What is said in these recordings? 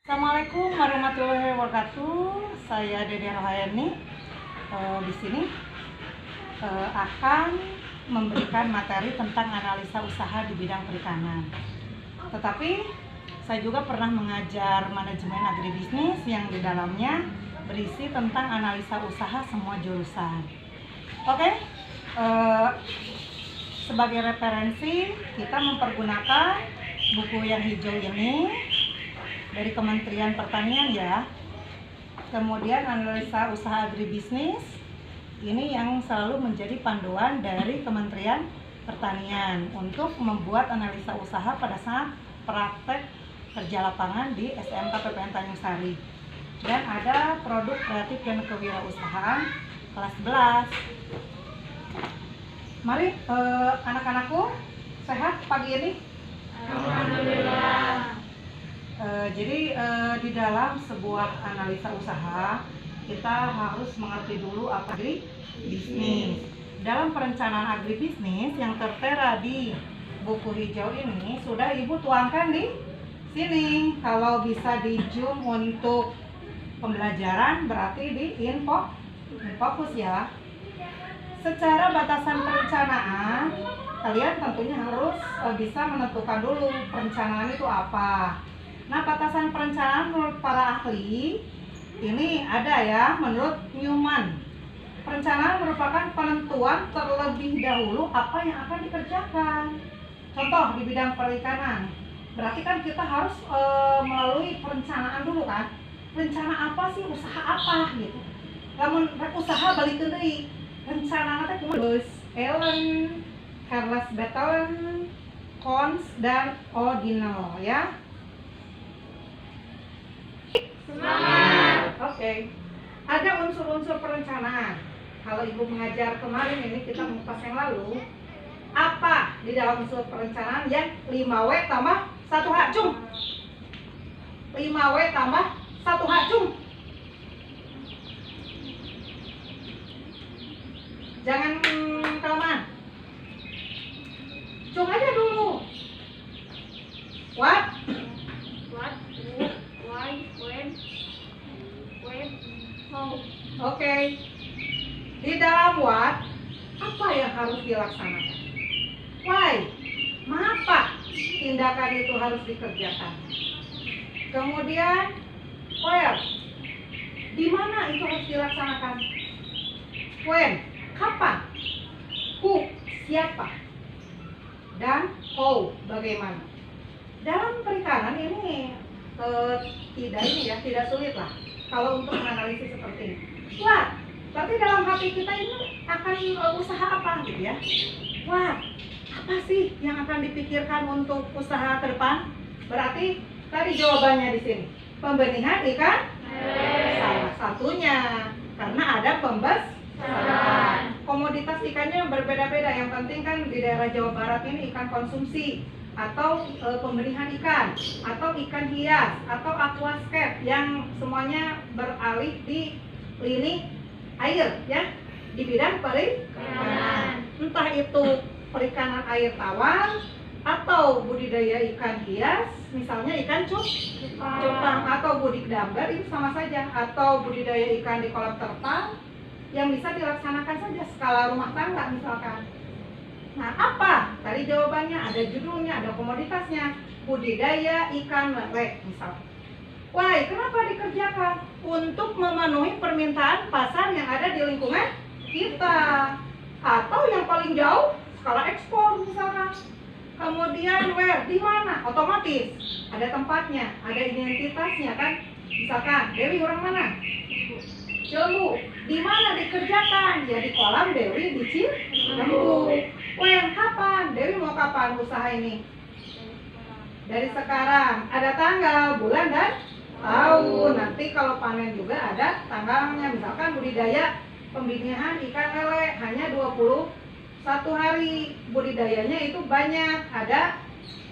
Assalamualaikum warahmatullahi wabarakatuh. Saya Dede Rohayani. Di sini akan memberikan materi tentang analisa usaha di bidang perikanan. Tetapi saya juga pernah mengajar manajemen agribisnis yang di dalamnya berisi tentang analisa usaha semua jurusan. Oke, sebagai referensi kita mempergunakan buku yang hijau ini dari Kementerian Pertanian ya. Kemudian analisa usaha agribisnis ini yang selalu menjadi panduan dari Kementerian Pertanian untuk membuat analisa usaha pada saat praktek kerja lapangan di SMK PPN Tanjung Sari. Dan ada produk kreatif dan kewirausahaan kelas 11. Mari anak-anakku, sehat pagi ini? Alhamdulillah. Jadi di dalam sebuah analisa usaha kita harus mengerti dulu apa agribisnis. Dalam perencanaan agribisnis yang tertera di buku hijau ini sudah Ibu tuangkan di sini. Kalau bisa di zoom untuk pembelajaran berarti di fokus ya. Secara batasan perencanaan kalian tentunya harus bisa menentukan dulu perencanaan itu apa. Nah, batasan perencanaan menurut para ahli ini ada ya, menurut Newman. Perencanaan merupakan penentuan terlebih dahulu apa yang akan dikerjakan. Contoh di bidang perikanan, berarti kan kita harus melalui perencanaan dulu kan. Rencana apa sih, usaha apa gitu. Lamun usaha balik ke deui. Rencana teh kumaha? Ellen, Carlos Bettelen, Cons dan Ordinal ya. Semangat. Oke. Ada unsur-unsur perencanaan. Kalau Ibu mengajar kemarin ini kita mengupas yang lalu, apa di dalam unsur perencanaan yang 5W tambah 1H cung? 5W tambah 1H cung. Jangan kelamaan. Cung aja dulu. What? What, who, why, when, how. Oke. Di dalam what, apa yang harus dilaksanakan? Why? Mengapa tindakan itu harus dikerjakan? Kemudian where? Di mana itu harus dilaksanakan? When? Kapan? Who? Siapa? Dan how? Bagaimana? Dalam perikanan ini tidak sulit lah kalau untuk menganalisis seperti ini. Wah, berarti dalam hati kita ini akan usaha apa gitu ya? Wah, apa sih yang akan dipikirkan untuk usaha ke depan? Berarti tadi jawabannya di sini. Pembenihan ikan? Salah satunya, karena ada pembesaran. Komoditas ikannya berbeda-beda. Yang penting kan di daerah Jawa Barat ini ikan konsumsi atau pembenihan ikan atau ikan hias atau aquascape yang semuanya beralih di lini air ya, di bidang perikanan. Entah itu perikanan air tawar atau budidaya ikan hias, misalnya ikan cupang atau budidaya itu sama saja, atau budidaya ikan di kolam terpal yang bisa dilaksanakan saja skala rumah tangga misalkan. Nah, apa? Tadi jawabannya ada judulnya, ada komoditasnya. Budidaya ikan lele misalnya. Wah, kenapa dikerjakan? Untuk memenuhi permintaan pasar yang ada di lingkungan kita. Atau yang paling jauh, skala ekspor misalkan. Kemudian where? Di mana? Otomatis ada tempatnya, ada identitasnya kan. Misalkan, Dewi orang mana? Cilemu. Di mana dikerjakan? Ya di kolam Dewi di Cilemu. When? Kapan? Dewi mau kapan usaha ini? Dari sekarang. Ada tanggal, bulan dan tahun. Nanti kalau panen juga ada tanggalnya. Misalkan budidaya pembenihan ikan lele hanya 21 hari. Budidayanya itu banyak. Ada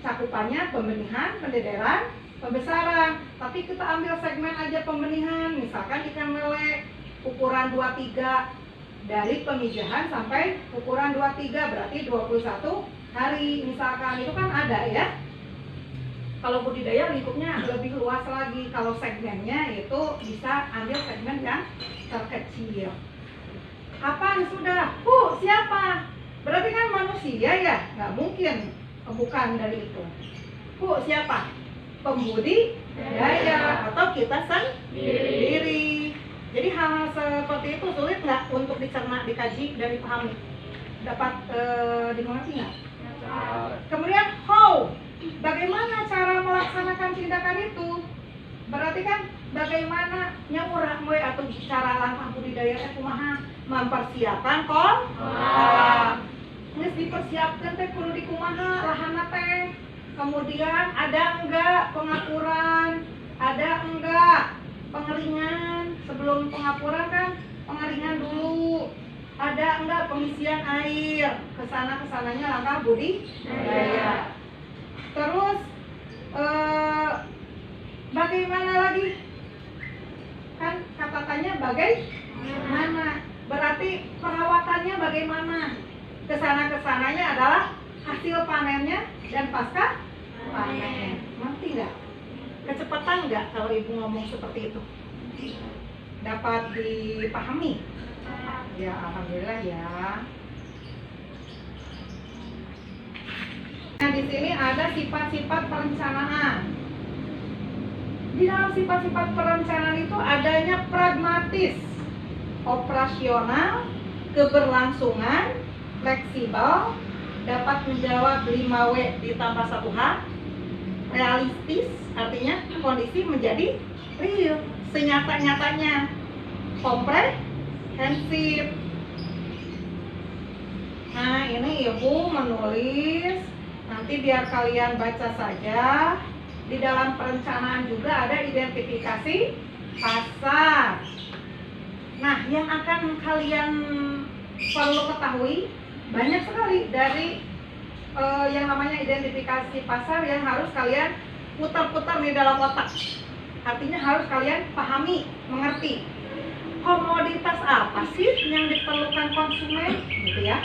cakupannya pembenihan, pendederan, pembesaran. Tapi kita ambil segmen aja pembenihan. Misalkan ikan lele ukuran 23 dari pemijahan sampai ukuran 23 berarti 21 hari misalkan, itu kan ada ya. Kalau budidaya lingkupnya lebih luas lagi. Kalau segmennya itu bisa ambil segmen yang terkecil. Kapan sudah? Siapa? Berarti kan manusia ya? Nggak mungkin bukan dari itu. Siapa? Pembudidaya atau kita sendiri. Jadi hal-hal seperti itu sulit nggak untuk dicerna, dikaji, dan dipahami? Dapat dimengerti nggak? Kemudian how? Bagaimana cara melaksanakan tindakan itu? Berarti kan bagaimana nyurah atau cara langkah budidaya kumaha mempersiapkan Nges dipersiapkan teh kudu di kumaha lahanna teh. Kemudian ada enggak pengaturan, ada enggak pengeringan. Sebelum pengapuran kan pengeringan dulu. Ada enggak pengisian air. Kesananya langkah budidaya. Terus bagaimana lagi? Kan kata-katanya bagaimana? Berarti perawatannya bagaimana? Kesananya adalah hasil panennya dan pasca panen. Ngerti nggak? Kecepatan nggak kalau ibu ngomong seperti itu? Dapat dipahami? Ya, alhamdulillah ya. Nah, di sini ada sifat-sifat perencanaan. Di dalam sifat-sifat perencanaan itu adanya pragmatis, operasional, keberlangsungan, fleksibel, dapat menjawab 5W ditambah 1H, realistis, artinya kondisi menjadi real, senyata-nyatanya, komprehensif. Nah, ini ibu menulis, nanti biar kalian baca saja. Di dalam perencanaan juga ada identifikasi pasar. Nah, yang akan kalian perlu ketahui banyak sekali dari yang namanya identifikasi pasar yang harus kalian putar-putar di dalam otak. Artinya harus kalian pahami, mengerti. Komoditas apa sih yang diperlukan konsumen, gitu ya?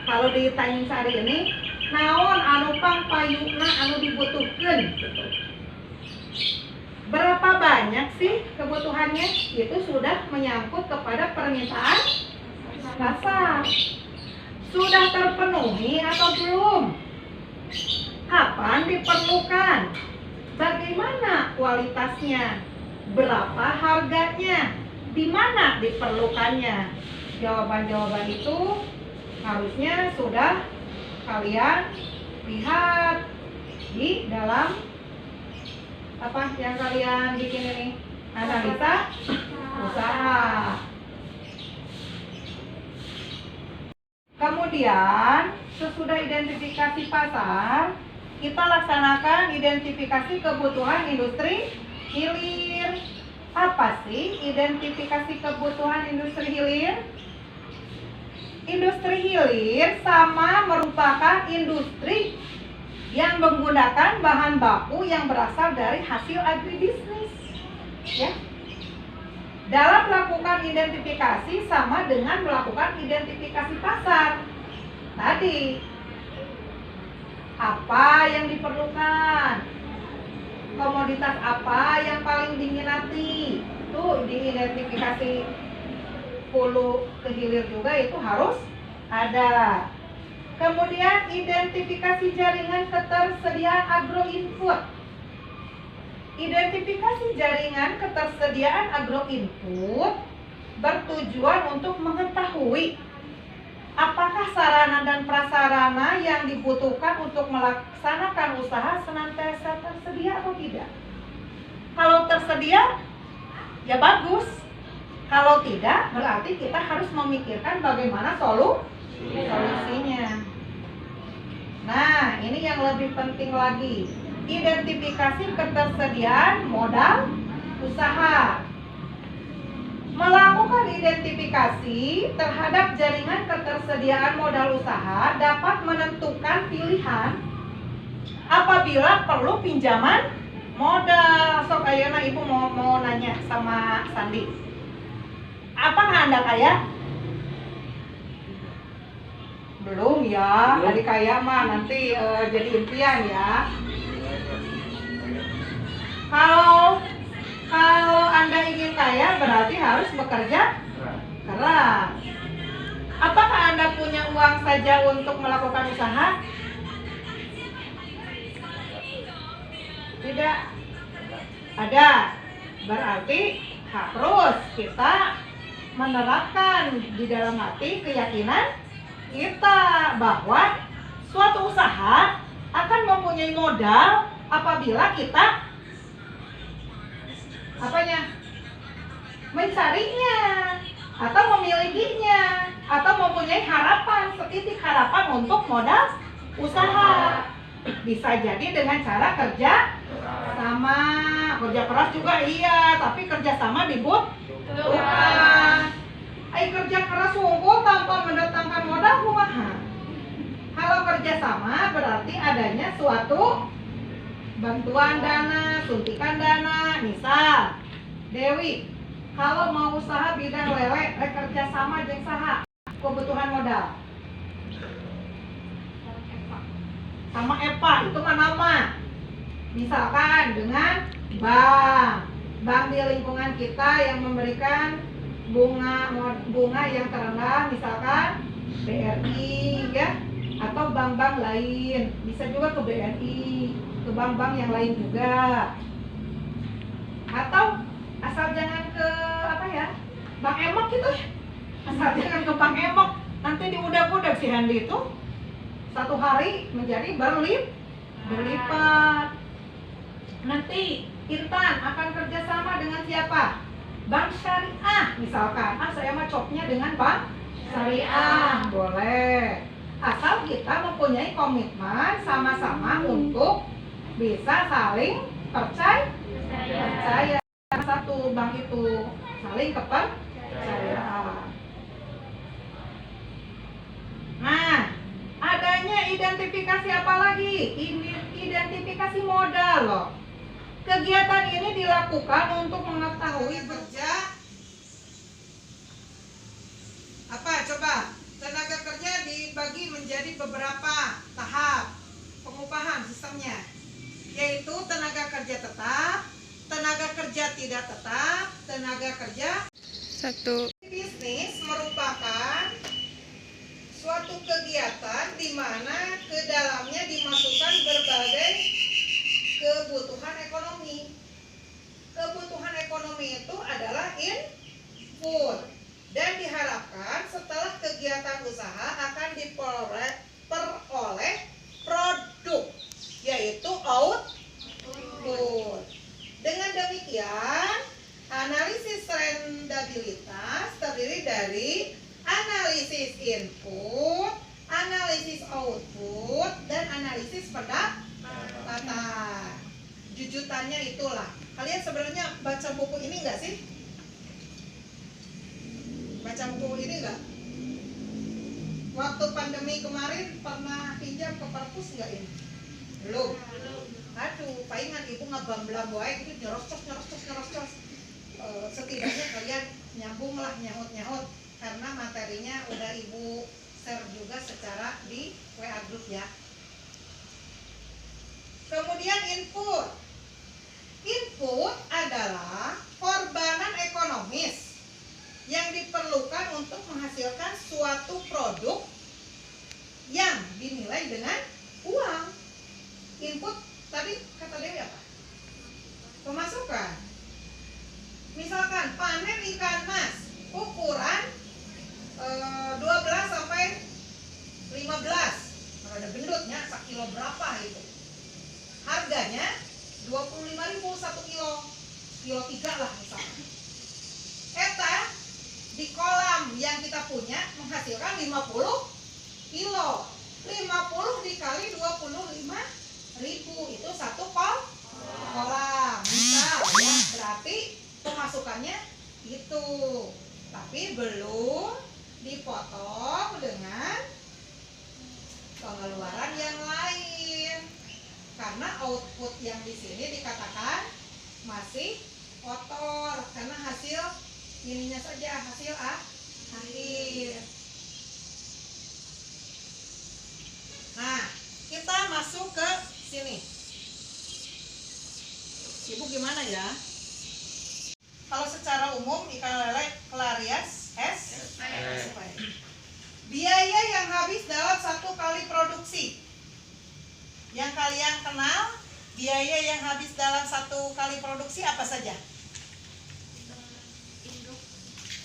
Kalau ditanya hari ini, naon anu pangpayuna anu dibutuhkan? Berapa banyak sih kebutuhannya? Itu sudah menyangkut kepada permintaan pasar. Sudah terpenuhi atau belum? Kapan diperlukan? Bagaimana kualitasnya? Berapa harganya? Di mana diperlukannya? Jawaban-jawaban itu harusnya sudah kalian lihat di dalam apa yang kalian bikin ini, analisa usaha. Kemudian sesudah identifikasi pasar, kita laksanakan identifikasi kebutuhan industri hilir. Apa sih identifikasi kebutuhan industri hilir? Industri hilir sama merupakan industri yang menggunakan bahan baku yang berasal dari hasil agribisnis. Ya. Dalam melakukan identifikasi sama dengan melakukan identifikasi pasar. Tadi, apa yang diperlukan? Komoditas apa yang paling diminati? Tuh diidentifikasi hulu ke hilir juga itu harus ada. Kemudian identifikasi jaringan ketersediaan agroinput. Identifikasi jaringan ketersediaan agroinput bertujuan untuk mengetahui apakah sarana dan prasarana yang dibutuhkan untuk melaksanakan usaha senantiasa tersedia atau tidak. Kalau tersedia, ya bagus. Kalau tidak, berarti kita harus memikirkan bagaimana solusinya. Nah, ini yang lebih penting lagi. Identifikasi ketersediaan modal usaha. Melakukan identifikasi terhadap jaringan ketersediaan modal usaha dapat menentukan pilihan apabila perlu pinjaman modal. Sok ayeuna ibu mau nanya sama Sandi. Apakah Anda kaya? Belum ya, tadi kaya mah nanti jadi impian ya. Kalau kalau Anda ingin kaya berarti harus bekerja keras. Apakah Anda punya uang saja untuk melakukan usaha? Tidak ada. Berarti harus kita menerapkan di dalam hati keyakinan kita bahwa suatu usaha akan mempunyai modal apabila kita mencarinya atau memilikinya atau mempunyai harapan, setitik harapan untuk modal usaha. Bisa jadi dengan cara kerja sama, kerja keras juga iya, tapi kerja sama dibutuhkan. Kerja keras unggul tanpa mendatangkan modal kumaha. Kalau kerja sama berarti adanya suatu bantuan dana, suntikan dana. Misal, Dewi, kalau mau usaha bidang lele, kerja sama jeung saha kebutuhan modal. Sama Eva, itu mah nama. Misalkan dengan bank di lingkungan kita yang memberikan bunga yang terendah, misalkan BRI ya, atau bank-bank lain. Bisa juga ke BRI, ke bank-bank yang lain juga. Atau asal jangan ke Bank Emok gitu ya. Asal jangan ke Bank Emok, nanti diudak-udak si Handi itu satu hari menjadi berlipat. Nanti Intan akan kerjasama dengan siapa? Bank Syariah misalkan. Saya mah copnya dengan Bank Syariah. Boleh. Asal kita mempunyai komitmen sama-sama untuk bisa saling percaya. Satu bank itu saling kepercayaan. Nah, adanya identifikasi apa lagi? Identifikasi modal loh. Kegiatan ini dilakukan untuk mengetahui kerja coba tenaga kerja dibagi menjadi beberapa tahap pengupahan sistemnya, yaitu tenaga kerja tetap, tenaga kerja tidak tetap, tenaga kerja satu. Bisnis merupakan suatu kegiatan di mana ke dalamnya dimasukkan berbagai kebutuhan ekonomi. Kebutuhan ekonomi itu adalah input dan diharapkan setelah kegiatan usaha akan diperoleh produk, yaitu output. Dengan demikian, analisis rentabilitas terdiri dari analisis input, analisis output, dan analisis pendapatan. Jujutannya itulah. Kalian sebenarnya baca buku ini enggak sih? Baca buku ini enggak? Waktu pandemi kemarin pernah pinjam ke perpus enggak ini? Belum. Aduh, palingan ibu ngabamblang wae itu nyerocos. Setidaknya kalian nyambung lah, nyahut karena materinya udah ibu share juga secara di WA group ya. Kemudian input. Input adalah korbanan ekonomis yang diperlukan untuk menghasilkan suatu produk yang dinilai dengan uang. Input tadi kata Dewi apa? Pemasukan. Misalkan panen ikan mas ukuran 12 sampai 15. Kalau ada gendutnya 1 kilo berapa itu? Harganya 25.000 1 kilo. Kilo 3 lah misalnya. Eta di kolam yang kita punya menghasilkan 50 kilo. 50 dikali 25.000 itu 1 kolam. Misal ya, berarti pemasukannya itu. Tapi belum dipotong dengan pengeluaran yang lain. Karena output yang di sini dikatakan masih kotor karena hasil ininya saja, hasil akhir. Nah, kita masuk ke sini. Sibuk gimana ya? Kalau secara umum ikan lele Clarias SP. Biaya yang habis dalam 1 kali produksi. Yang kalian kenal, biaya yang habis dalam 1 kali produksi apa saja?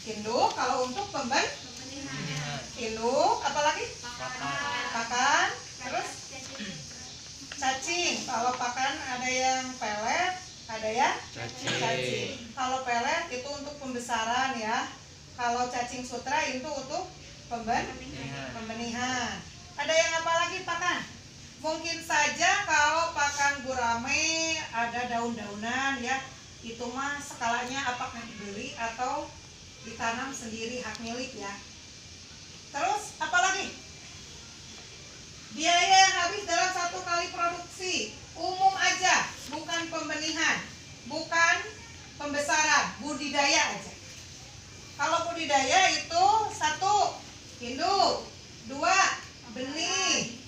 Induk, kalau untuk induk, apalagi? Pakan, terus cacing. Kalau pakan ada yang pelet, ada yang cacing. Kalau pelet itu untuk pembesaran ya. Kalau cacing sutra itu untuk pembenihan. Ada yang apa lagi pakan? Mungkin saja kalau pakan gurame ada daun-daunan ya. Itu mah skalanya apakah dibeli atau ditanam sendiri hak milik ya. Terus apa lagi? Biaya yang habis dalam 1 kali produksi umum aja, bukan pembenihan, bukan pembesaran, budidaya aja. Kalau budidaya itu 1 induk, 2 benih,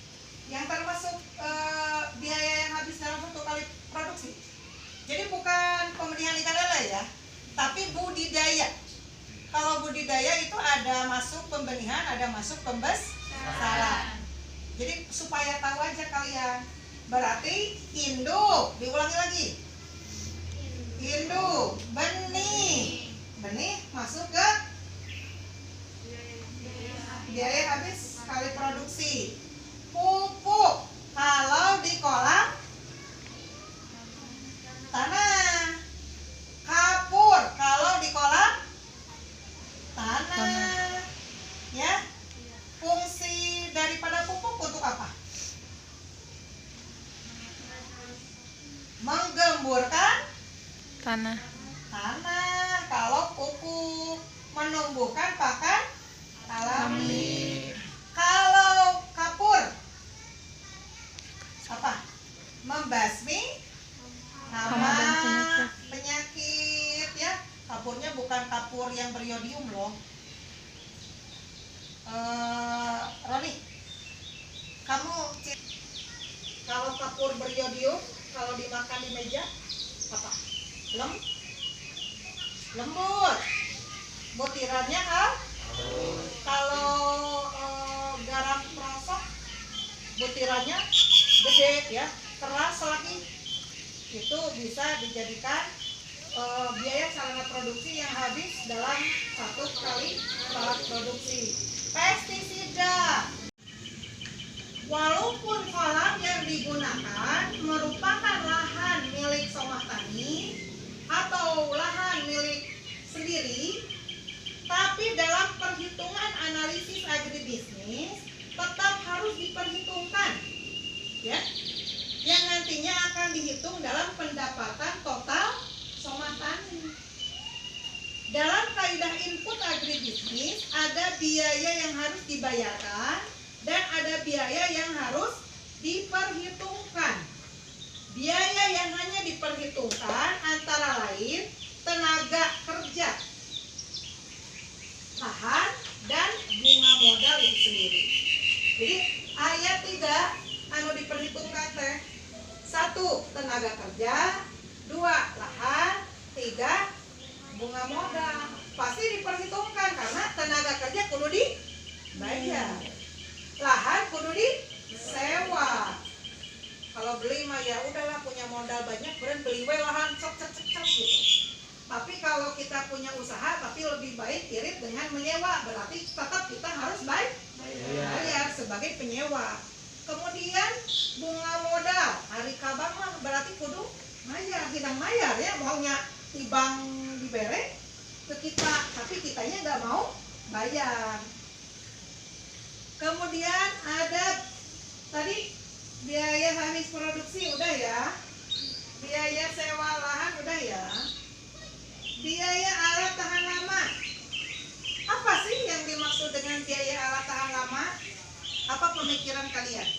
yang termasuk biaya yang habis dalam 1 kali produksi. Jadi bukan pembenihan ikan lele ya, tapi budidaya. Kalau budidaya itu ada masuk pembenihan, ada masuk pembesaran. Jadi supaya tahu aja kalian. Berarti induk, diulangi lagi. Induk, benih. Benih masuk ke biaya habis kali produksi. Pupuk, kalau di kolam tanah. Kapur, kalau di kolam tanah. Ya. Fungsi daripada pupuk untuk apa? Menggemburkan tanah. Kalau pupuk menumbuhkan pakan alami. Kalau kapur apa? Membasmi hama penyakit ya. Kapurnya bukan kapur yang beriodium loh. Roni, kamu kalau kapur beriodium kalau dimakan di meja apa? Lembut. Butirannya kalau garam perosok butirannya gede ya, keras lagi. Itu bisa dijadikan biaya sarana produksi yang habis dalam 1 kali produksi. Pestisida. Walaupun kolam yang digunakan merupakan lahan milik Somah Tani atau lahan milik sendiri, tapi dalam perhitungan analisis agribisnis tetap harus diperhitungkan ya, yang nantinya akan dihitung dalam pendapatan total Somah Tani. Dalam kaidah input agribisnis ada biaya yang harus dibayarkan dan ada biaya yang harus diperhitungkan. Biaya yang hanya diperhitungkan antara lain tenaga kerja, lahan, dan bunga modal itu sendiri. Jadi ayat 3 diperhitungkan teh 1 tenaga kerja, 2 lahan, 3 bunga modal. Pasti diperhitungkan karena tenaga kerja kudu dibayar, lahan kudu disewa. Kalau beli mah ya udahlah, punya modal banyak beren beli we lahan cok gitu. Tapi kalau kita punya usaha tapi lebih baik irit dengan menyewa, berarti tetap kita harus bayar sebagai penyewa. Kemudian bunga modal, hari kabang mah berarti kudu mayar, hidang mayar ya, maunya tibang dibere ke kita, tapi kitanya nggak mau bayar. Kemudian ada tadi biaya habis produksi udah ya, biaya sewa lahan udah ya, biaya alat tahan lama. Apa sih yang dimaksud dengan biaya alat tahan lama? Apa pemikiran kalian?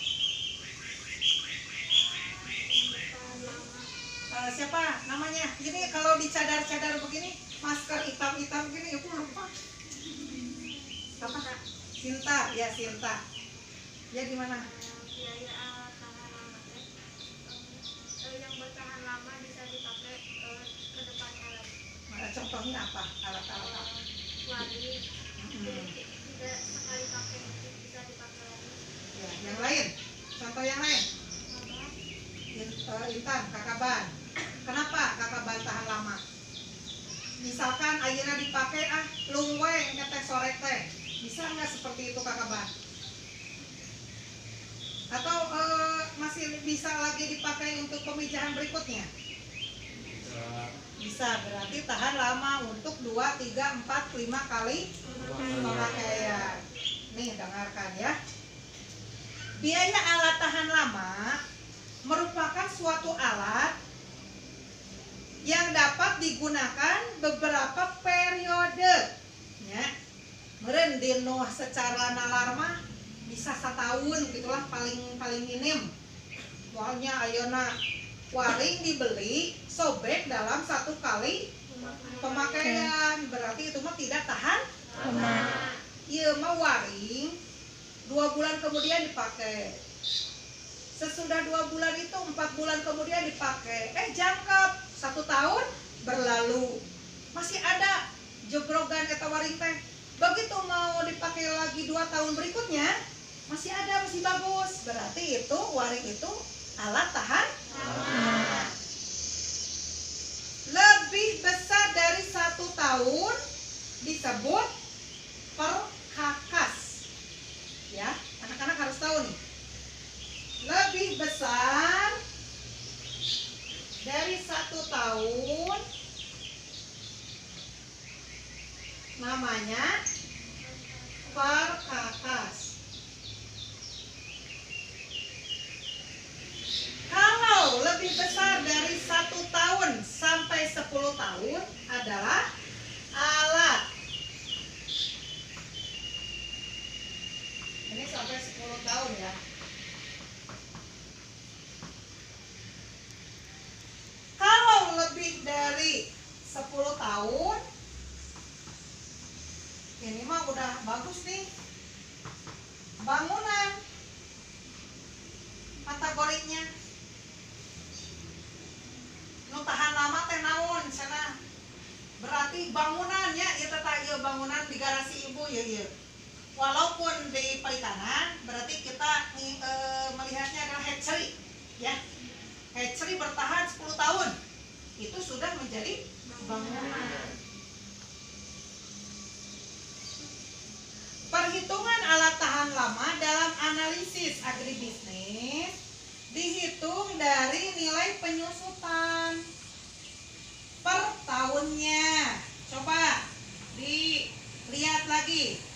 Siapa namanya? Jadi kalau di cadar-cadar begini, masker hitam-hitam begini, ibu lupa. Apa kak? Sinta, ya Sinta. Ya gimana? Biaya alat tahan lama yang bertahan lama bisa dipakai Contoh yang lain. Intan, kakaban. Kenapa kakaban tahan lama? Misalkan ayeuna dipakai lungweng teh sore teh. Bisa nggak seperti itu kakaban? Atau masih bisa lagi dipakai untuk pemijahan berikutnya? Bisa, berarti tahan lama untuk 2, 3, 4, 5 kali pemakaian. Nih, dengarkan ya. Biaya alat tahan lama merupakan suatu alat yang dapat digunakan beberapa periode. Ya. Meureun dinu secara nalar mah bisa setahun gitulah paling minim. Soalnya ayeuna waring dibeli sobek dalam 1 kali pemakaian, berarti itu mah tidak tahan lama. Ieu mah waring 2 bulan kemudian dipakai. Sesudah 2 bulan itu 4 bulan kemudian dipakai. Jangkep 1 tahun berlalu masih ada jogrogan eta waring teh. Begitu mau dipakai lagi 2 tahun berikutnya masih ada, masih bagus. Berarti itu waring itu alat tahan lama. Lebih besar dari 1 tahun disebut perkakas. Ya, anak-anak harus tahu nih. Lebih besar dari 1 tahun namanya perkakas. Kalau lebih besar dari 1 tahun sampai 10 tahun adalah alat. Ini sampai 10 tahun ya. Kalau lebih dari 10 tahun, ini mah udah bagus nih. Bangunan kategorinya. Nu tahan lama teh naon cenah? Berarti bangunannya ieu teh ieu bangunan di garasi ibu ieu. Walaupun di perikanan, berarti kita melihatnya adalah hatchery, ya. Hatchery bertahan 10 tahun. Itu sudah menjadi bangunan. Perhitungan alat tahan lama dalam analisis agribisnis dihitung dari nilai penyusutan per tahunnya. Coba dilihat lagi.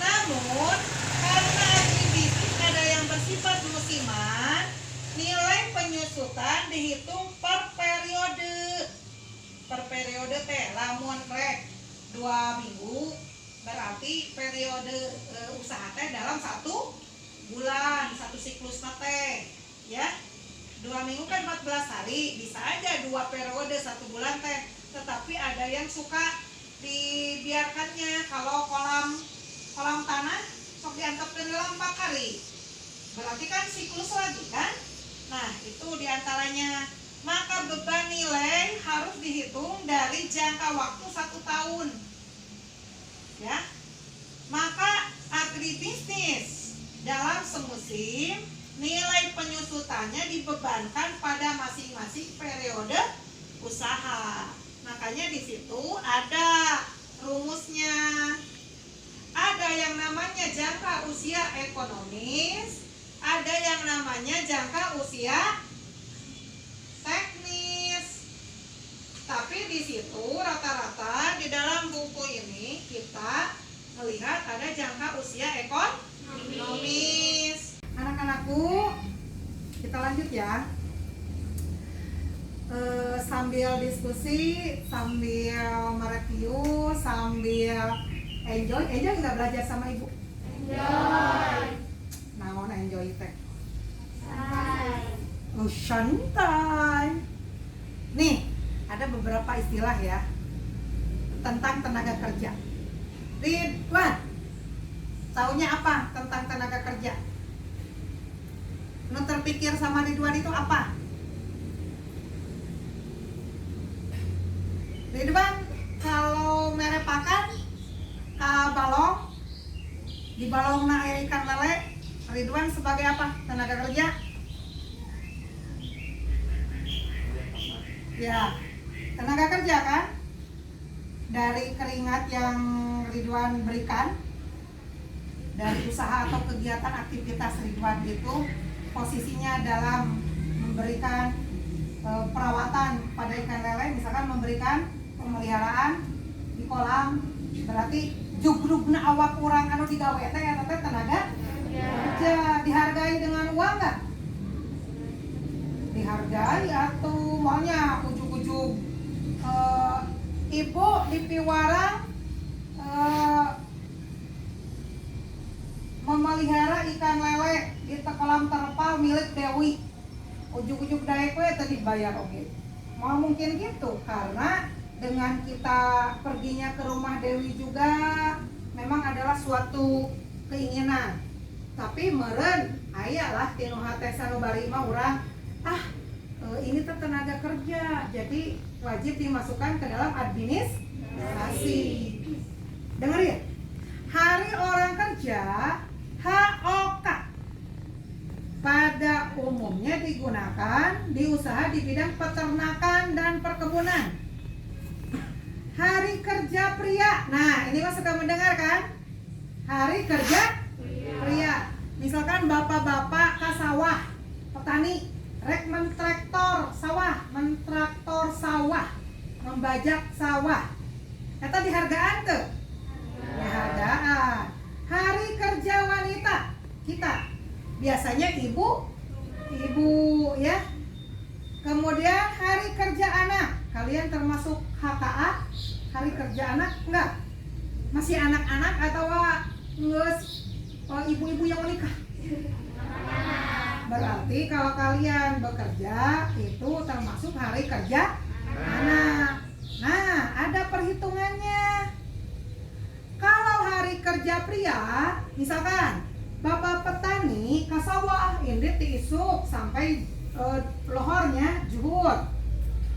Namun, karena agribisnis ada yang bersifat musiman, nilai penyusutan dihitung per periode. Per periode teh, lamun rek 2 minggu, berarti periode usaha teh dalam 1 bulan, 1 siklus teh, ya. 2 minggu kan 14 hari, bisa aja 2 periode 1 bulan teh. Tetapi ada yang suka dibiarkannya kalau kolam tanah sok diantepkeun dalam 4 hari. Berarti kan siklus lagi kan? Nah, itu diantaranya. Maka beban nilai harus dihitung dari jangka waktu 1 tahun. Ya. Maka agribisnis dalam semusim nilai penyusutannya dibebankan pada masing-masing periode usaha. Makanya di situ ada rumusnya. Ada yang namanya jangka usia ekonomis, ada yang namanya jangka usia teknis. Tapi di situ rata-rata di dalam buku ini kita melihat ada jangka usia ekonomis. Anak-anakku, kita lanjut ya. Sambil diskusi, sambil mereview, sambil enjoy nggak belajar sama ibu? Enjoy. Naon enjoy teh? Santai. Oh, santai. Nih, ada beberapa istilah ya tentang tenaga kerja. Ridwan, taunya apa tentang tenaga kerja? Nu terpikir sama Ridwan itu apa? Ridwan, kalau merek pakan balong di balongna aya ikan lele, Ridwan sebagai apa? Tenaga kerja? Ya, tenaga kerja kan? Dari keringat yang Ridwan berikan, dari usaha atau kegiatan aktivitas Ridwan itu posisinya dalam memberikan perawatan pada ikan lele, misalkan memberikan pemeliharaan di kolam, berarti jugrugna awak kurang anu digawe teh eta teh tenaga kerja. Dihargai dengan uang nggak? Dihargai atau maunya ujug-ujug ibu di Piwarang memelihara ikan lele di kolam terpal milik Dewi, ujug-ujug daek we teh dibayar oge. Mau mungkin gitu, karena dengan kita perginya ke rumah Dewi juga memang adalah suatu keinginan. Tapi meureun aya lah tinu hate sanubari mah urang ini teh tenaga kerja, jadi wajib dimasukkan ke dalam administrasi. Dengerin, Hari Orang Kerja HOK pada umumnya digunakan di usaha di bidang peternakan dan perkebunan. Hari Kerja Pria, nah ini mah suka mendengar kan? Hari Kerja Pria, misalkan bapak-bapak ke sawah, petani, rek mentraktor sawah, membajak sawah, eta dihargaan tuh, dihargaan. Hari Kerja Wanita kita, biasanya ibu ya. Kemudian Hari Kerja Anak, kalian termasuk HKA? Hari Kerja Anak enggak? Masih anak-anak atau geus ibu-ibu yang menikah? Berarti kalau kalian bekerja itu termasuk Hari Kerja Anak. Nah, ada perhitungannya. Kalau Hari Kerja Pria, misalkan bapak petani ke sawah ini diisuk sampai lohornya juhur.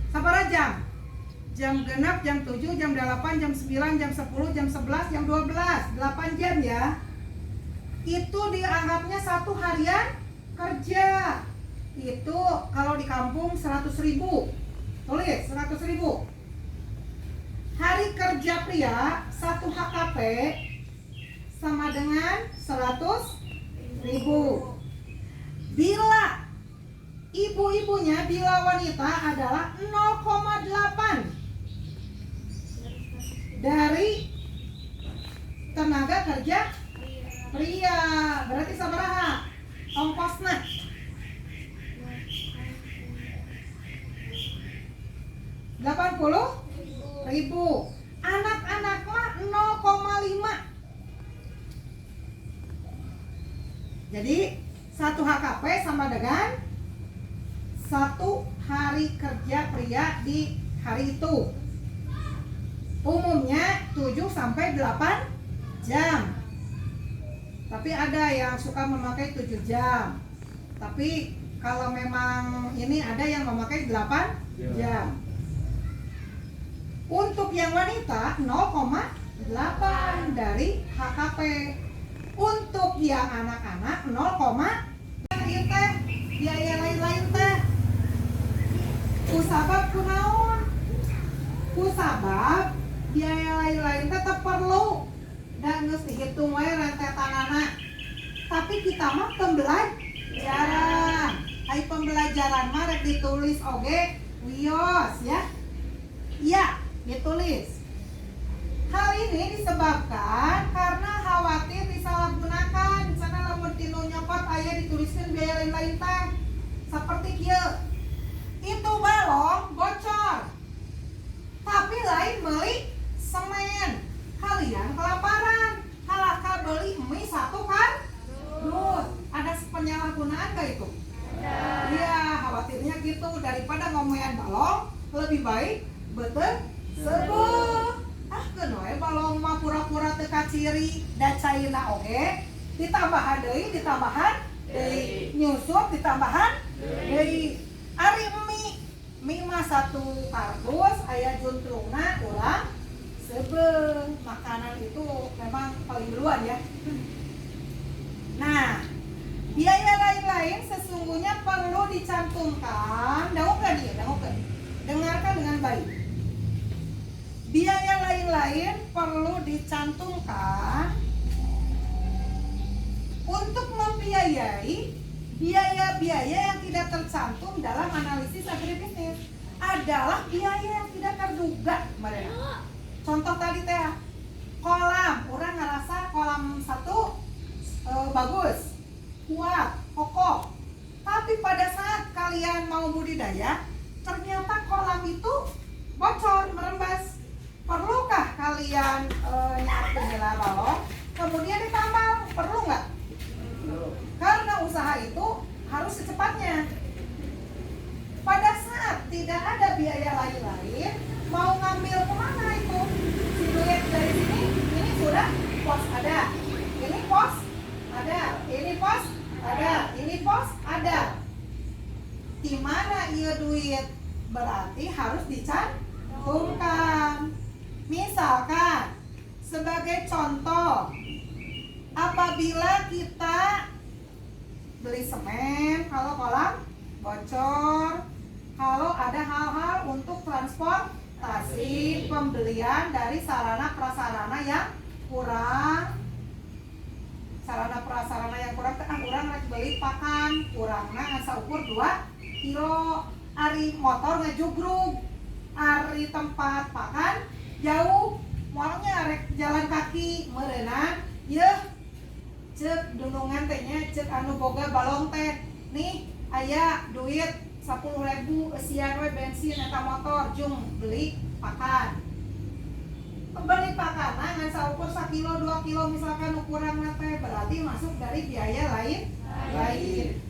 Sabaraha jam? Jam genap, jam 7, jam 8, jam 9, jam 10, jam 11, jam 12, 8 jam ya. Itu dianggapnya satu harian kerja. Itu kalau di kampung 100.000. Tulis 100.000. Hari Kerja Pria 1 HKP sama dengan 100.000. Bila ibu-ibunya, bila wanita adalah 0,8 dari tenaga kerja pria. Berarti sabaraha ongkosna? 80.000. Anak-anak mah 0,5. Jadi 1 HKP sama dengan 1 hari kerja pria di hari itu. Umumnya 7 sampai 8 jam. Tapi ada yang suka memakai 7 jam. Tapi kalau memang ini ada yang memakai 8 jam. Untuk yang wanita 0,8 dari HKP. Untuk yang anak-anak 0,5 teh biaya lain-lain teh. Kusabab kunaon? Kusabab biaya lain-lain teh perlu dan geus dihitung wae rentetanana. Tapi kita mah pembelajaran. Ai pembelajaran mah rek ditulis oge wios ya. Iya, ditulis. Hal ini disebabkan karena khawatir disalahgunakan. Misalnya lamun tinu nyopot aya dituliskeun biaya lain-lain teh. Saperti kieu. Itu balong bocor. Tapi lain meuli semen. Kalian kelaparan. Halaka beli mie 1 kardus. Ada penyalahgunaan gak itu? Iya, khawatirnya gitu. Daripada ngomean balong, lebih baik betul sebuah. Keun we balong mah pura-pura teu kaciri da cairna oge, ditambahan deui, nyusup ditambahan deui. Ari mie mah 1 kardus aya juntrungna urang sebeung. Makanan itu memang paling duluan ya. Biaya lain-lain sesungguhnya perlu dicantumkan. Dangukeun ieu, dangukeun. Dengarkan dengan baik. Biaya lain-lain perlu dicantumkan untuk membiayai biaya-biaya yang tidak tercantum dalam analisis agribisnis. Adalah biaya yang tidak terduga, mereka. Contoh tadi teh, kolam, orang ngerasa kolam 1 bagus, kuat, kokoh. Tapi pada saat kalian mau budidaya, ternyata kolam itu bocor, merembes. Perlukah kalian nyaring jendela balon, kemudian ditambal? Perlu nggak? Karena usaha itu harus secepatnya. Pada saat tidak ada biaya lain-lain, mau ngambil kemana itu? Si duit dari sini, ini sudah pos ada, ini pos ada, ini pos ada, ini pos ada. Di mana ieu duit? Berarti harus dicantumkan. Misalkan, sebagai contoh, apabila kita beli semen, kalau kolam bocor, kalau ada hal-hal untuk transportasi, pembelian dari sarana prasarana yang kurang, kurang rek beli pakan, kurangna asa ukur 2 kilo, ari motor ngejugrug, ari tempat pakan jauh, moalnya rek jalan kaki meureunna, yeuh cek dunungan tehnya, cek anu boga balong teh, nih aya duit 10.000 esian we bensin eta motor, jung beli pakan. Beli pakan ngan saukur 1 kilo 2 kilo misalkan ukuran teh, berarti masuk dari biaya lain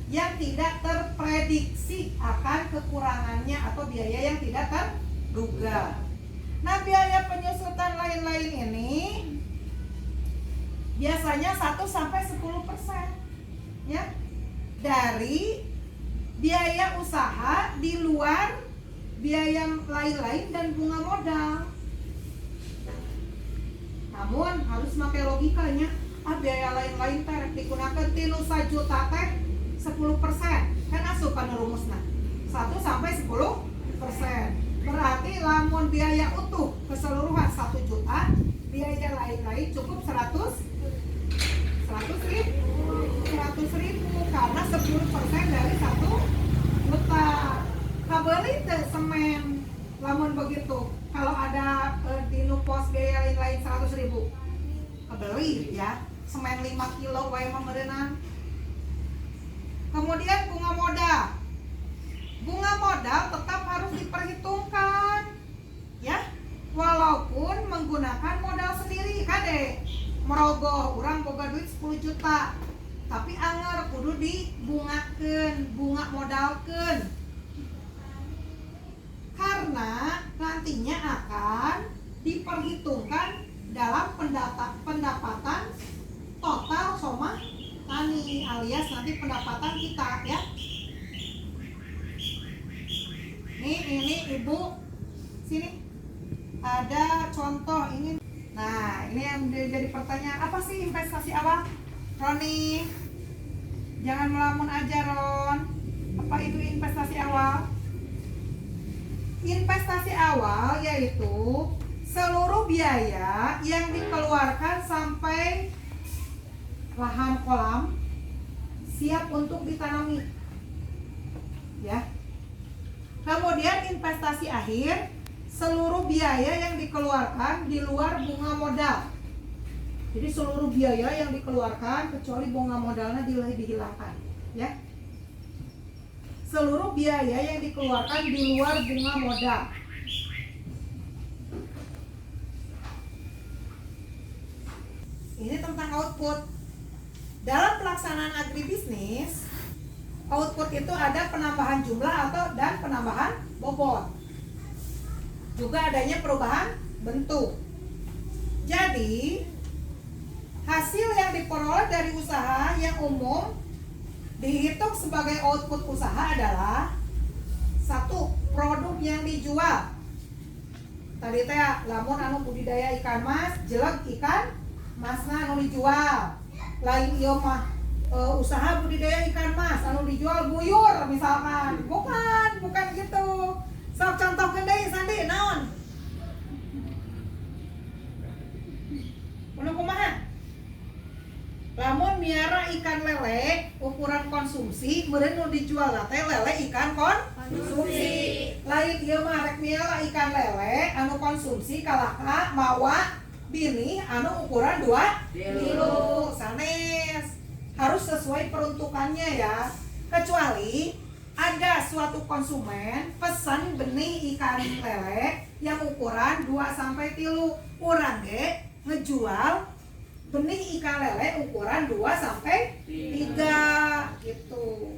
yang tidak terprediksi akan kekurangannya atau biaya yang tidak terduga. Nah, biaya penyusutan lain-lain ini biasanya 1-10% ya dari biaya usaha di luar biaya lain-lain dan bunga modal. Namun harus pakai logikanya, biaya lain-lain teh digunakan tinu 1 juta teh 10%. Kan asupan rumusna 1-10%. Berarti lamun biaya utuh keseluruhan 1 juta, biaya lain-lain cukup 100.000 karena 10% dari 1 juta. Kabeli teh semen lamun begitu, kalau ada di pos biaya lain-lain 100.000, kebeli ya semen 5 kilo wae mah meureunna. Kemudian bunga modal tetap harus diperhitungkan ya, walaupun menggunakan modal sendiri. Kade merogoh urang boga duit 10 juta, tapi anger kudu dibungakeun, bunga modalkeun, karena nantinya akan diperhitungkan dalam pendapatan total soma tani, alias nanti pendapatan kita ya. Ini ibu sini ada contoh ini. Nah, ini yang jadi pertanyaan, apa sih investasi awal? Roni, jangan melamun aja Ron. Apa itu investasi awal? Investasi awal yaitu seluruh biaya yang dikeluarkan sampai lahan kolam siap untuk ditanami ya. Kemudian investasi akhir, seluruh biaya yang dikeluarkan di luar bunga modal. Jadi seluruh biaya yang dikeluarkan kecuali bunga modalnya dihilangkan ya. Seluruh biaya yang dikeluarkan di luar bunga modal. Ini tentang output. Dalam pelaksanaan agribisnis, output itu ada penambahan jumlah dan penambahan bobot. Juga adanya perubahan bentuk. Jadi, hasil yang diperoleh dari usaha yang umum dihitung sebagai output usaha adalah 1. Produk yang dijual. Tadi teh lamun anu budidaya ikan mas, jeleg ikan masna anu dijual. Lain ieu mah usaha budidaya ikan mas anu dijual buyur misalkan. Bukan gitu. Sok contohkeun deui Sandi naon? Mun kumaha? Lamun miara ikan lele ukuran konsumsi meureun nu dijual teh lele ikan konsumsi. Lain ieu mah rek miara ikan lele anu konsumsi kalaka mawa bini anu ukuran 2 kilo. Sanes. Harus sesuai peruntukannya ya. Kecuali ada suatu konsumen pesan benih ikan lele yang ukuran 2 sampai 3. Urang ge ngejual benih ikan lele ukuran 2 sampai 3 gitu.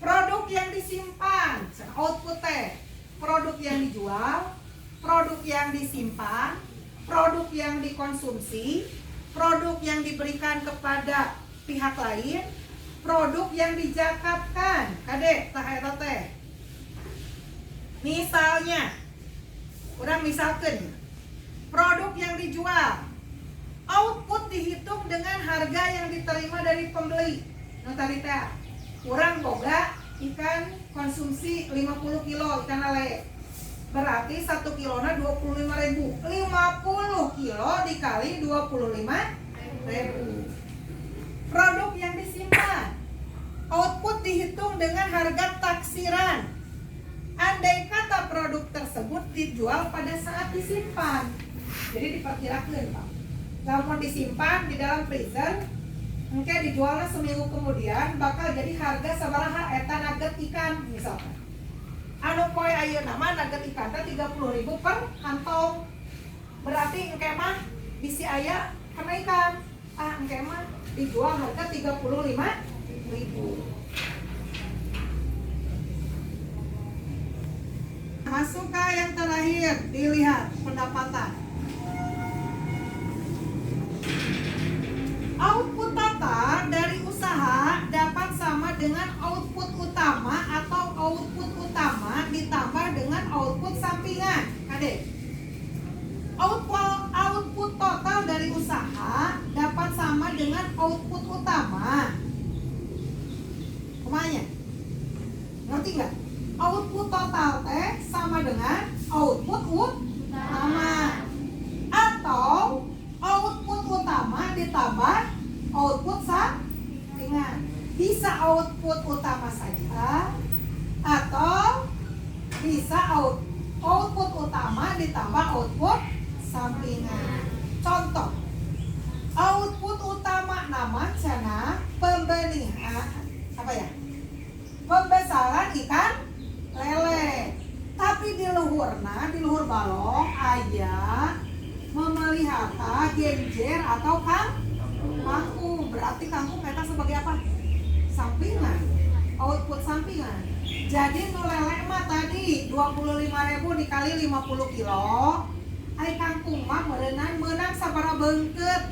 Produk yang disimpan, output teh, produk yang dijual, produk yang disimpan, produk yang dikonsumsi, produk yang diberikan kepada pihak lain, produk yang dijakatkan. Kade, tah eta teh. Misalnya, urang misalkan produk yang dijual, output dihitung dengan harga yang diterima dari pembeli. Nu tadi teh, urang boga ikan konsumsi 50 kilo ikan lele. Berarti 1 kilona 25.000. 50 kilo dikali 25.000. Produk yang disimpan, output dihitung dengan harga taksiran. Andai kata produk tersebut dijual pada saat disimpan, jadi diperkirakan Pak. Namun disimpan di dalam freezer, engke dijualnya seminggu kemudian bakal jadi harga sabaraha eta nugget ikan misalkan. Anu poe ayeuna mah nugget ikan teh 30.000 per kantong. Berarti engke mah bisi aya kenaikan. Engke mah dijual harga 35.000. Masuk ke yang terakhir, dilihat pendapatan. Output total dari usaha dapat sama dengan output utama atau output utama ditambah dengan output sampingan. Kade. Output total dari usaha dapat sama dengan output utama. Kumanya? Ngerti nggak? Output total teh sama dengan output utama. Atau output utama ditambah output sampingan. Bisa output utama saja atau bisa output utama ditambah output sampingan. Contoh, output utama nama cana pembenihan pembesaran ikan lele. Tapi di luhur balong aya memelihara genjer atau kangkung. Berarti kangkung eta sebagai apa? Sampingan. Output sampingan. Jadi nu lele mah tadi 25.000 dikali 50 kilo. Ai kangkung mah meunang sabaraha beungkeut.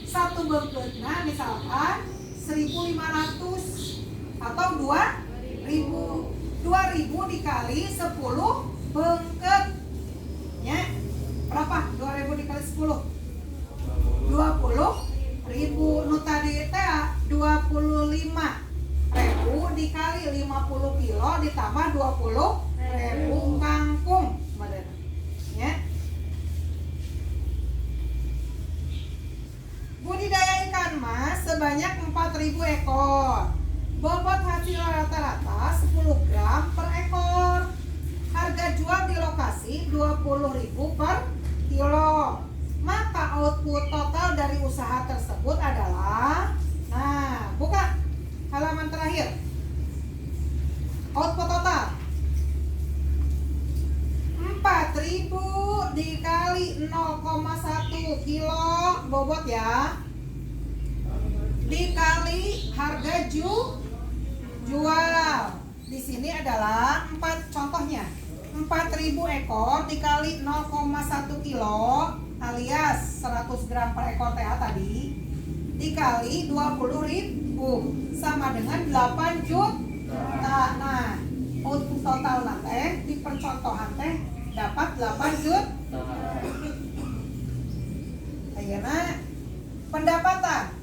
Satu beungkeutna misalkan 1.500 atau 2.000. 2.000 dikali 10 beungkeut. Nya berapa? 2.000 dikali 10. 20.000. Nu tadi teh 25.000 dikali 50 kilo ditambah 20.000 kangkung. Ya. Budidaya ikan mas sebanyak 4.000 ekor. Bobot hasil rata-rata 10 gram per ekor. Harga jual di lokasi 20.000 per kilo. Maka output total dari usaha tersebut adalah, nah, buka halaman terakhir. Output total 4.000 dikali 0,1 kilo bobot ya, dikali harga jual. Di sini adalah 4 contohnya. 4.000 ekor dikali 0,1 kilo alias 100 gram per ekor TA tadi dikali 20.000 sama dengan 8 juta. Nah, output total nanti di percontohan teh dapat 8 juta. Ayeuna pendapatan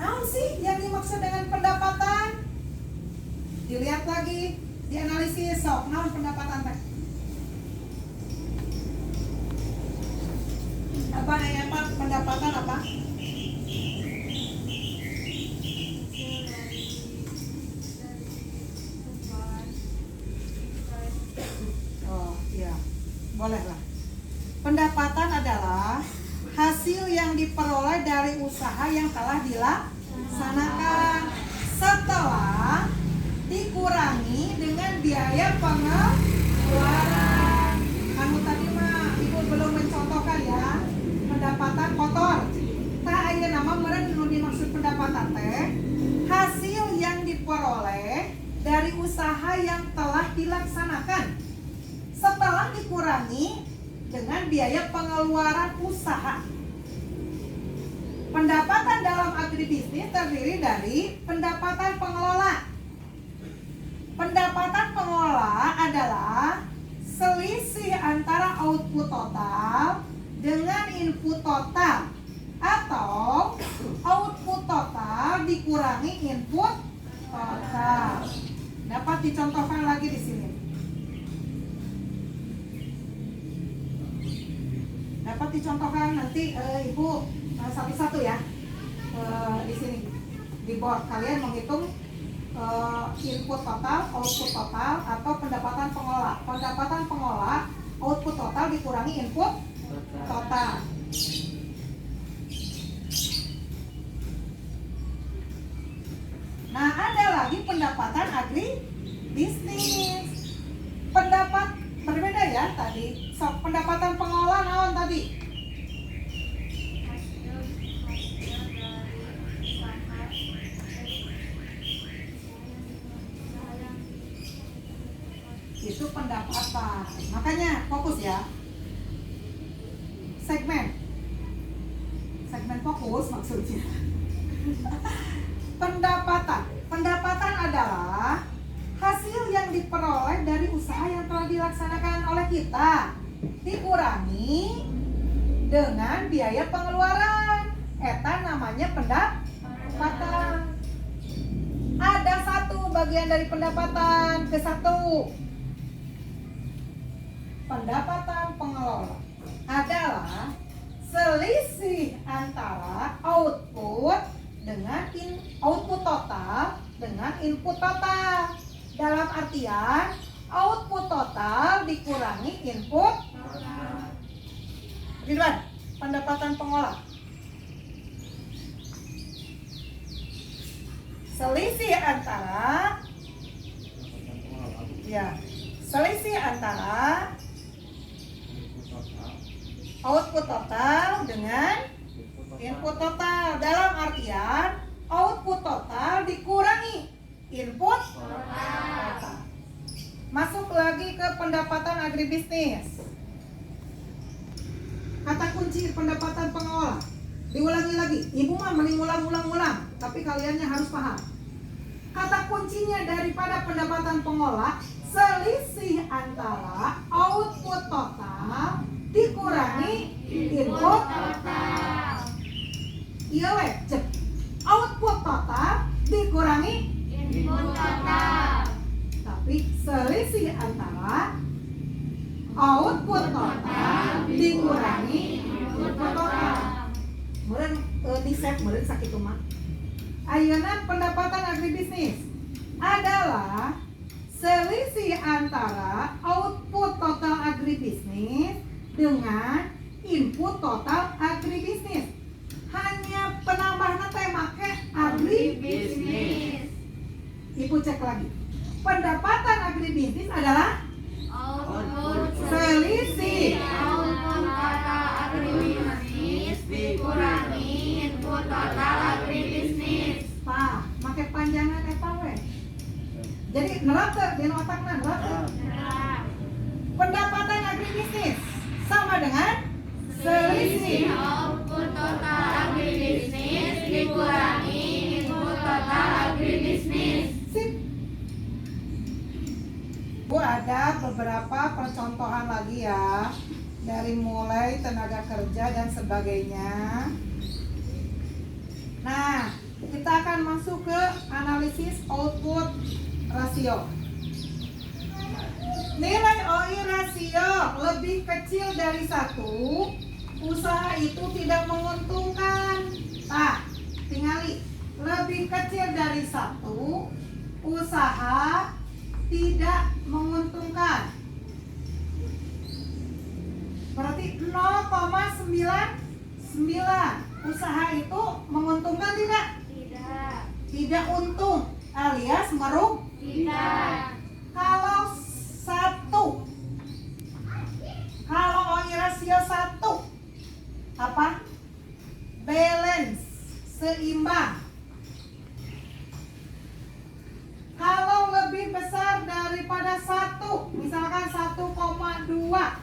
Naon sih yang dimaksud dengan pendapatan? Dilihat lagi, dianalisis. Sok, naon pendapatan teh? Apa pendapatan apa? Oh iya, bolehlah. Pendapatan adalah hasil yang diperoleh dari usaha yang telah dilaksanakan setelah dikurangi dengan biaya pengeluaran. Kamu tadi mah ibu belum mencontohkan ya pendapatan kotor. Tak ada nama meren nu dimaksud pendapatan teh hasil yang diperoleh dari usaha yang telah dilaksanakan setelah dikurangi dengan biaya pengeluaran usaha. Pendapatan dalam agribisnis terdiri dari pendapatan pengelola. Pendapatan pengelola adalah selisih antara output total dengan input total atau output total dikurangi input total. Dapat dicontohkan lagi di sini. Dapat dicontohkan nanti ibu satu-satu ya di sini di board kalian menghitung input total, output total atau pendapatan pengelola. Pendapatan pengelola output total dikurangi input total. Nah ada lagi pendapatan agribisnis. Pendapat berbeda ya tadi. So, pendapatan pengelola naon tadi? Itu pendapatan. Makanya fokus ya. Segmen fokus maksudnya. Pendapatan adalah hasil yang diperoleh dari usaha yang telah dilaksanakan oleh kita dikurangi dengan biaya pengeluaran. Eta namanya pendapatan. Ada satu bagian dari pendapatan ke satu. Pendapatan pengelola adalah selisih antara output total dengan input total. Dalam artian output total dikurangi input total. Ridwan, pendapatan pengelola. Selisih antara output total dengan input total. Dalam artian output total dikurangi input total. Masuk lagi ke pendapatan agribisnis. Kata kunci pendapatan pengelola. Diulangi lagi. Ibu mah mending ulang, tapi kaliannya harus paham. Kata kuncinya daripada pendapatan pengelola, selisih antara output total dikurangi input total. Iya weh, cek. Output total dikurangi input total. Tapi selisih antara output total dikurangi input total. Meureun di set meureun sakitu mah. Ayeuna pendapatan agribisnis adalah selisih antara output total agribisnis dengan input total agribisnis. Hanya penambahna teh make agribisnis. Ibu cek lagi. Pendapatan agribisnis adalah selisih output total agribisnis dikurangi input total agribisnis. Tah, make panjangan eta we. Jadi nerap teh dina otakna nerap teh. Pendapatan agribisnis sama dengan selisih output total agribisnis dikurangi input total agribisnis. Sip. Bu, ada beberapa percontohan lagi ya, dari mulai tenaga kerja dan sebagainya. Nah, kita akan masuk ke analisis output rasio. Nilai OI rasio lebih kecil dari 1, usaha itu tidak menguntungkan. Nah, tingali. Lebih kecil dari 1, usaha tidak menguntungkan. Berarti 0,99. Usaha itu menguntungkan tidak? Tidak. Tidak untung alias merugi. Tidak. Kalau 1, kalau OI rasio 1, apa? Balance, seimbang. Kalau lebih besar daripada 1, misalkan 1,2,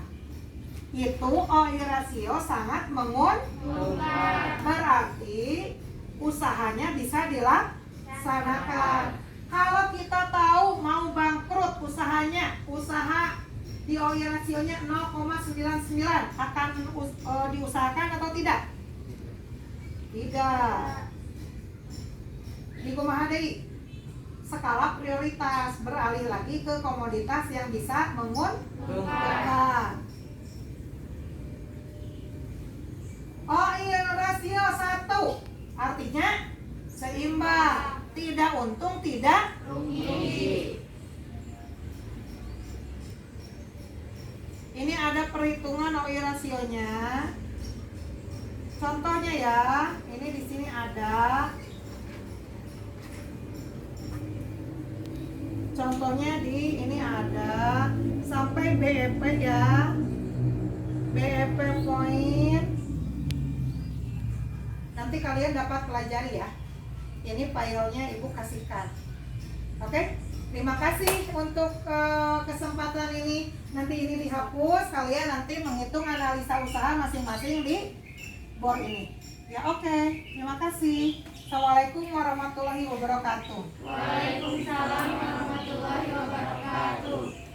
itu OI rasio sangat menguntungkan. Berarti usahanya bisa dilaksanakan. Kalau kita tahu mau bangkrut usahanya, usaha di OI rasionya 0,99, akan diusahakan atau tidak? Tidak. Di kumaha deui? Skala prioritas, beralih lagi ke komoditas yang bisa menguntungkan. OI rasio 1 artinya seimbang, tidak untung, tidak rugi. Ini ada perhitungan OI rasionya. Contohnya ya, ini di sini ada. Contohnya di ini ada sampai BEP ya. BEP point. Nanti kalian dapat pelajari ya. Ini filenya Ibu kasihkan. Oke? Terima kasih untuk kesempatan ini. Nanti ini dihapus, kalian nanti menghitung analisa usaha masing-masing di board ini. Ya oke. Terima kasih. Assalamualaikum warahmatullahi wabarakatuh. Waalaikumsalam warahmatullahi wabarakatuh.